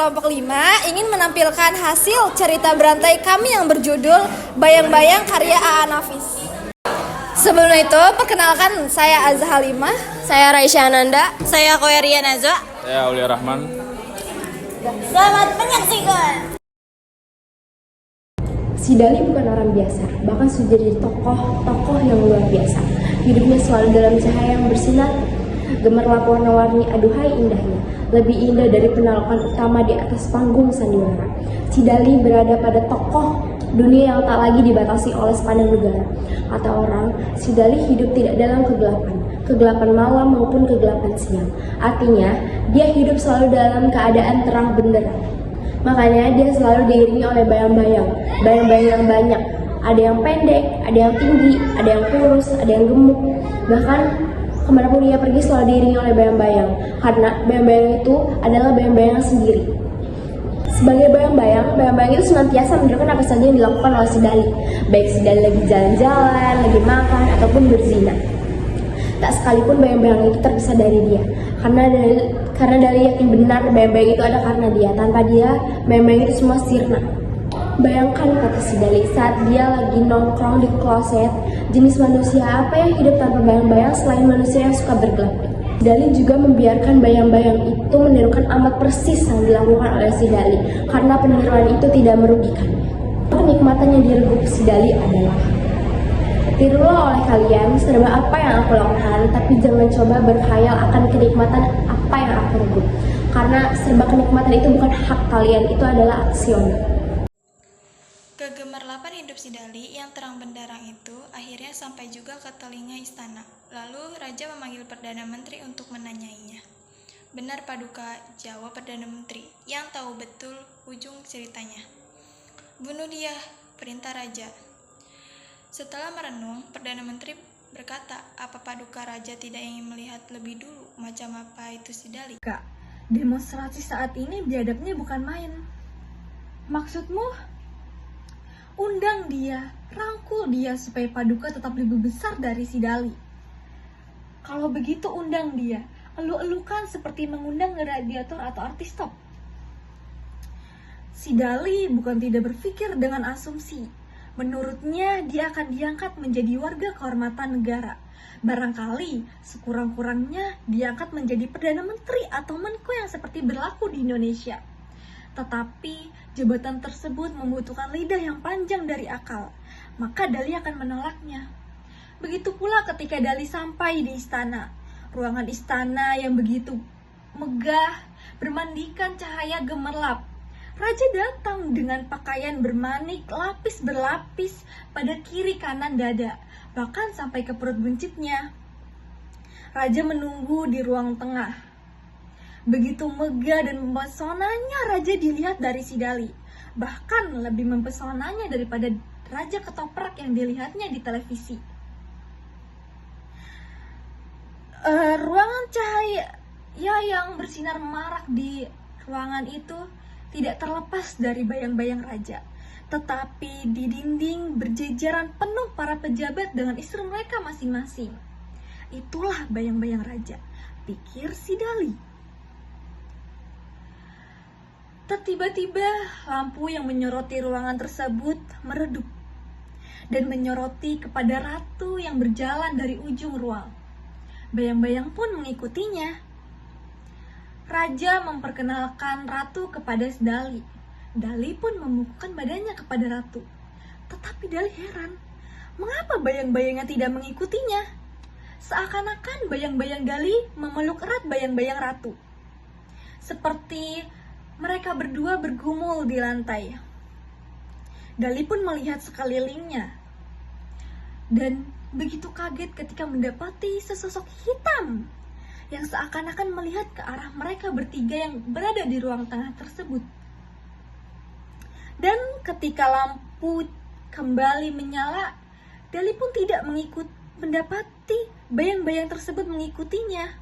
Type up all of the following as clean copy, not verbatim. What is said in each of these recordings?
kelompok 5 ingin menampilkan hasil cerita berantai kami yang berjudul Bayang-Bayang karya A.A. Nafis. Sebelum itu, perkenalkan saya Azza Halimah, Saya Raisya Ananda. Saya Koeria Nazwa. Saya Aulia Rahman. Selamat menyaksikan. Si Dali bukan orang biasa, bahkan sudah jadi tokoh yang luar biasa. Hidupnya selalu dalam cahaya yang bersinar, gemerlap warna-warni, aduhai indahnya. Lebih indah dari penolakan utama di atas panggung sandiwara. Si Dali berada pada tokoh dunia yang tak lagi dibatasi oleh sepandang negara. Kata orang, si Dali hidup tidak dalam kegelapan malam maupun kegelapan siang. Artinya, dia hidup selalu dalam keadaan terang benderang. Makanya dia selalu diiringi oleh bayang-bayang yang banyak. Ada yang pendek, ada yang tinggi, ada yang kurus, ada yang gemuk. Bahkan kemanapun dia pergi selalu diiringi oleh bayang-bayang. Karena bayang-bayang itu adalah bayang-bayang sendiri. Sebagai bayang-bayang itu senantiasa menunjukkan apa saja yang dilakukan oleh si Dali. Baik si Dali lagi jalan-jalan, lagi makan, ataupun berzina. Tak sekalipun bayang-bayang itu terpisah dari dia. Karena Dali yakin benar bayang-bayang itu ada karena dia. Tanpa dia, bayang-bayang itu semua sirna. Bayangkan, kata si Dali, saat dia lagi nongkrong di kloset, jenis manusia apa yang hidup tanpa bayang-bayang selain manusia yang suka bergelap. Dali juga membiarkan bayang-bayang itu menirukan amat persis yang dilakukan oleh si Dali, karena peniruan itu tidak merugikan. Kenikmatan yang direguk si Dali adalah, tirulah oleh kalian serba apa yang aku lakukan, tapi jangan coba berkhayal akan kenikmatan apa yang aku reguk. Karena serba kenikmatan itu bukan hak kalian, itu adalah aksion. Kegemerlapan hidup si Dali yang terang benderang itu akhirnya sampai juga ke telinga istana. Lalu Raja memanggil Perdana Menteri untuk menanyainya. Benar Paduka, jawab Perdana Menteri yang tahu betul ujung ceritanya. Bunuh dia, perintah Raja. Setelah merenung, Perdana Menteri berkata, apa Paduka Raja tidak ingin melihat lebih dulu macam apa itu si Dali? Kak, demonstrasi saat ini biadabnya bukan main. Maksudmu? Undang dia, rangkul dia supaya Paduka tetap lebih besar dari si Dali. Kalau begitu undang dia, elu-elukan seperti mengundang gladiator atau artis top. Si Dali bukan tidak berpikir dengan asumsi. Menurutnya dia akan diangkat menjadi warga kehormatan negara. Barangkali sekurang-kurangnya diangkat menjadi Perdana Menteri atau Menko yang seperti berlaku di Indonesia. Tetapi jabatan tersebut membutuhkan lidah yang panjang dari akal, maka Dali akan menolaknya. Begitu pula ketika Dali sampai di istana. Ruangan istana yang begitu megah, bermandikan cahaya gemerlap. Raja datang dengan pakaian bermanik lapis berlapis pada kiri kanan dada, bahkan sampai ke perut buncitnya. Raja menunggu di ruang tengah. Begitu megah dan mempesonanya Raja dilihat dari si Dali. Bahkan lebih mempesonanya daripada Raja Ketoprak yang dilihatnya di televisi. Ruangan cahaya yang bersinar marak di ruangan itu tidak terlepas dari bayang-bayang Raja. Tetapi di dinding berjejeran penuh para pejabat dengan istri mereka masing-masing. Itulah bayang-bayang Raja, pikir si Dali. Tiba-tiba lampu yang menyoroti ruangan tersebut meredup dan menyoroti kepada ratu yang berjalan dari ujung ruang. Bayang-bayang pun mengikutinya. Raja memperkenalkan ratu kepada Dali. Dali pun memukulkan badannya kepada ratu. Tetapi Dali heran, mengapa bayang-bayangnya tidak mengikutinya? Seakan-akan bayang-bayang Dali memeluk erat bayang-bayang ratu. Seperti mereka berdua bergumul di lantai. Dali pun melihat sekelilingnya dan begitu kaget ketika mendapati sesosok hitam yang seakan-akan melihat ke arah mereka bertiga yang berada di ruang tengah tersebut. Dan ketika lampu kembali menyala, Dali pun tidak mendapati bayang-bayang tersebut mengikutinya.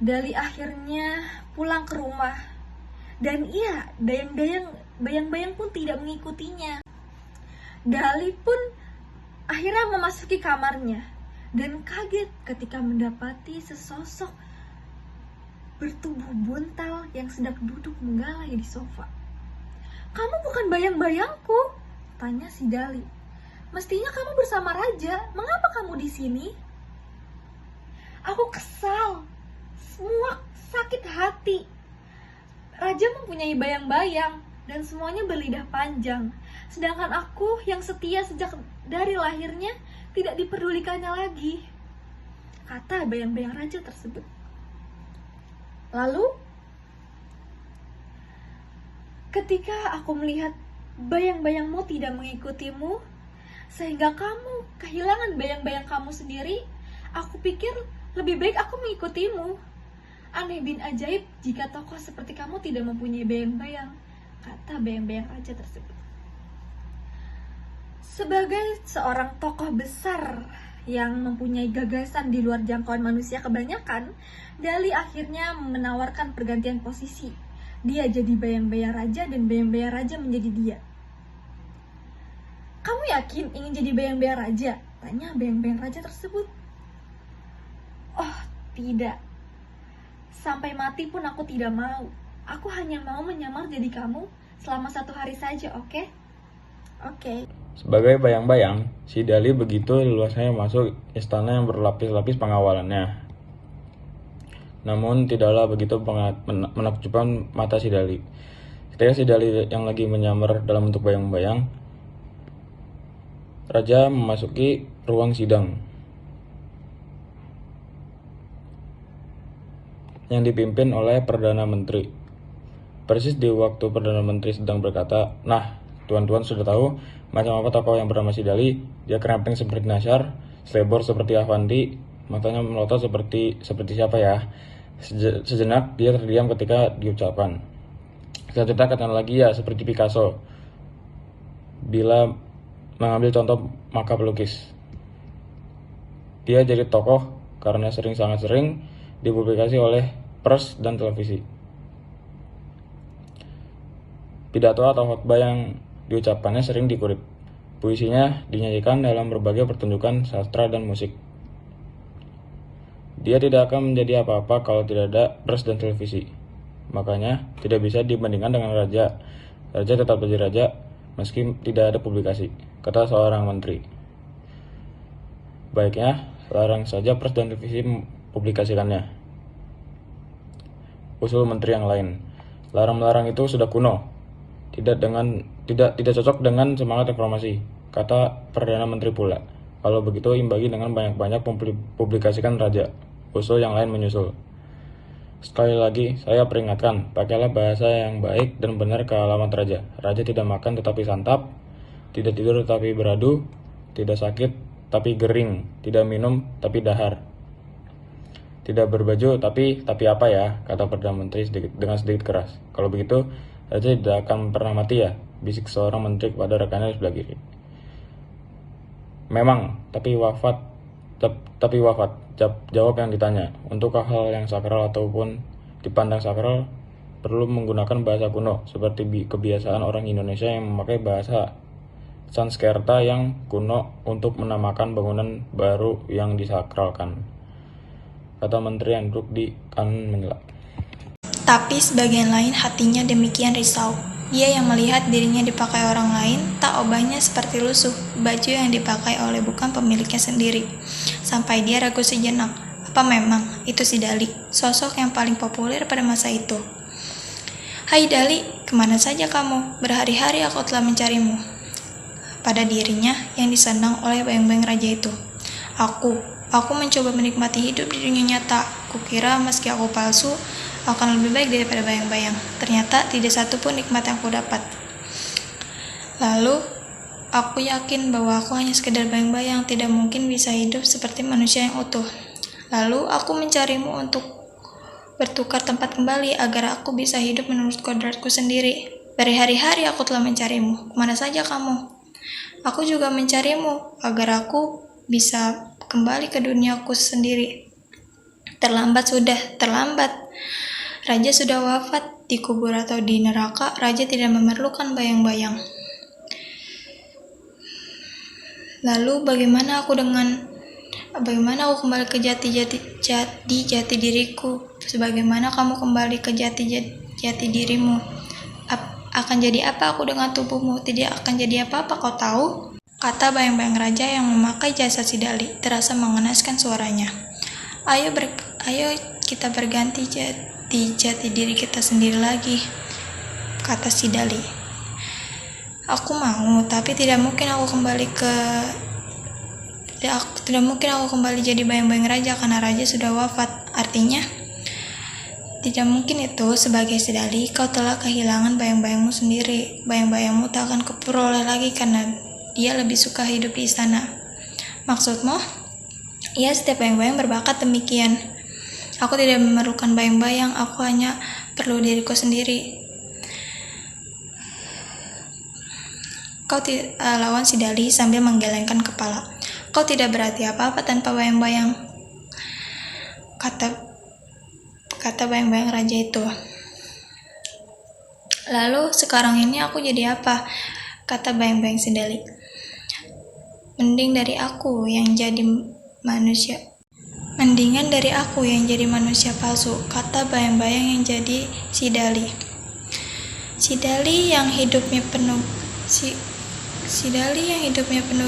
Dali akhirnya pulang ke rumah. Dan iya, bayang-bayang pun tidak mengikutinya. Dali pun akhirnya memasuki kamarnya dan kaget ketika mendapati sesosok bertubuh buntal yang sedang duduk menggalai di sofa. "Kamu bukan bayang-bayangku," tanya si Dali. "Mestinya kamu bersama raja. Mengapa kamu di sini?" "Aku kesal, muak, sakit hati. Raja mempunyai bayang-bayang dan semuanya berlidah panjang. Sedangkan aku yang setia sejak dari lahirnya tidak diperdulikannya lagi," kata bayang-bayang raja tersebut. "Lalu, ketika aku melihat bayang-bayangmu tidak mengikutimu, sehingga kamu kehilangan bayang-bayang kamu sendiri, aku pikir lebih baik aku mengikutimu. Aneh bin ajaib jika tokoh seperti kamu tidak mempunyai bayang-bayang," kata bayang-bayang raja tersebut. Sebagai seorang tokoh besar yang mempunyai gagasan di luar jangkauan manusia kebanyakan, Dali akhirnya menawarkan pergantian posisi. Dia jadi bayang-bayang raja dan bayang-bayang raja menjadi dia. "Kamu yakin ingin jadi bayang-bayang raja?" tanya bayang-bayang raja tersebut. "Oh, tidak. Sampai mati pun aku tidak mau. Aku hanya mau menyamar jadi kamu selama 1 hari saja, oke?" "Oke." Sebagai bayang-bayang, si Dali begitu leluasanya masuk istana yang berlapis-lapis pengawalannya. Namun tidaklah begitu menakjubkan mata si Dali. Ketika si Dali yang lagi menyamar dalam bentuk bayang-bayang, raja memasuki ruang sidang yang dipimpin oleh Perdana Menteri. Persis di waktu Perdana Menteri sedang berkata, "Nah, tuan-tuan sudah tahu macam apa tokoh yang bernama si Dali. Dia keramping seperti Nasyar, selebor seperti Avanti, matanya melotot seperti siapa ya?" Sejenak dia terdiam ketika diucapkan. Selanjutnya katakan lagi, "Ya, seperti Picasso. Bila mengambil contoh maka pelukis." Dia jadi tokoh karena sangat sering dipublikasi oleh pers dan televisi. Pidato atau khotbah yang diucapkannya sering dikutip. Puisinya dinyanyikan dalam berbagai pertunjukan sastra dan musik. Dia tidak akan menjadi apa-apa kalau tidak ada pers dan televisi. Makanya tidak bisa dibandingkan dengan raja. Raja tetap jadi raja meski tidak ada publikasi, kata seorang menteri. Baiknya, larang saja pers dan televisi mempublikasikannya. Usul menteri yang lain. Larang-larang itu sudah kuno. Tidak cocok dengan semangat reformasi, kata Perdana Menteri pula. Kalau begitu imbangi dengan banyak-banyak publikasikan raja. Usul yang lain menyusul. Sekali lagi, saya peringatkan, pakailah bahasa yang baik dan benar ke alamat raja. Raja tidak makan tetapi santap, tidak tidur tetapi beradu, tidak sakit tapi gering, tidak minum tapi dahar. Tidak berbaju tapi apa ya, kata Perdana Menteri dengan sedikit keras. Kalau begitu, raja tidak akan pernah mati ya, bisik seorang menteri kepada rekannya di sebelah kiri. Memang, tapi wafat, jawab yang ditanya. Untuk hal yang sakral ataupun dipandang sakral, perlu menggunakan bahasa kuno, seperti kebiasaan orang Indonesia yang memakai bahasa Sanskerta yang kuno untuk menamakan bangunan baru yang disakralkan, kata menteri yang duduk di kanan menyela. Tapi sebagian lain hatinya demikian risau. Dia yang melihat dirinya dipakai orang lain, tak obahnya seperti lusuh, baju yang dipakai oleh bukan pemiliknya sendiri. Sampai dia ragu sejenak, apa memang itu si Dali, sosok yang paling populer pada masa itu. "Hai Dali, kemana saja kamu? Berhari-hari aku telah mencarimu," pada dirinya yang disenang oleh bayang-bayang raja itu. Aku mencoba menikmati hidup di dunia nyata. Kukira meski aku palsu, akan lebih baik daripada bayang-bayang. Ternyata tidak satu pun nikmat yang aku dapat. Lalu, aku yakin bahwa aku hanya sekedar bayang-bayang, tidak mungkin bisa hidup seperti manusia yang utuh. Lalu, aku mencarimu untuk bertukar tempat kembali agar aku bisa hidup menurut kodratku sendiri. Berhari-hari aku telah mencarimu. Kemana saja kamu? Aku juga mencarimu agar aku bisa kembali ke duniaku sendiri. Terlambat. Raja sudah wafat, dikubur atau di neraka, raja tidak memerlukan bayang-bayang. Lalu bagaimana aku dengan Bagaimana aku kembali ke jati diriku? Sebagaimana kamu kembali ke jati dirimu? Akan jadi apa aku dengan tubuhmu? Tidak akan jadi apa-apa, kau tahu? Kata bayang-bayang raja yang memakai jasa si Dali, terasa mengenaskan suaranya. Ayo kita berganti jati diri kita sendiri lagi, kata si Dali. Aku mau, tapi tidak mungkin aku kembali jadi bayang-bayang raja karena raja sudah wafat. Artinya, tidak mungkin itu. Sebagai si Dali, kau telah kehilangan bayang-bayangmu sendiri. Bayang-bayangmu tak akan kuperoleh lagi karena dia lebih suka hidup di istana. Maksudmu? Ya, setiap bayang-bayang berbakat demikian. Aku tidak memerlukan bayang-bayang, aku hanya perlu diriku sendiri. Lawan si Dali sambil menggelengkan kepala. Kau tidak berarti apa-apa tanpa bayang-bayang, kata bayang-bayang raja itu. Lalu sekarang ini aku jadi apa? Kata bayang-bayang si Dali. Mendingan dari aku yang jadi manusia palsu, kata bayang-bayang yang jadi si Dali. Si Dali yang hidupnya penuh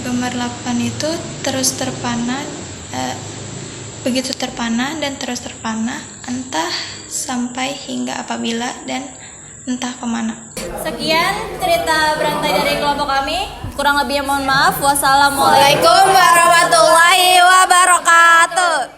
gemerlapan itu begitu terpana dan terus terpana, entah sampai hingga apabila dan entah kemana. Sekian cerita berantai dari kelompok kami. Kurang lebihnya mohon maaf. Wassalamualaikum warahmatullahi wabarakatuh.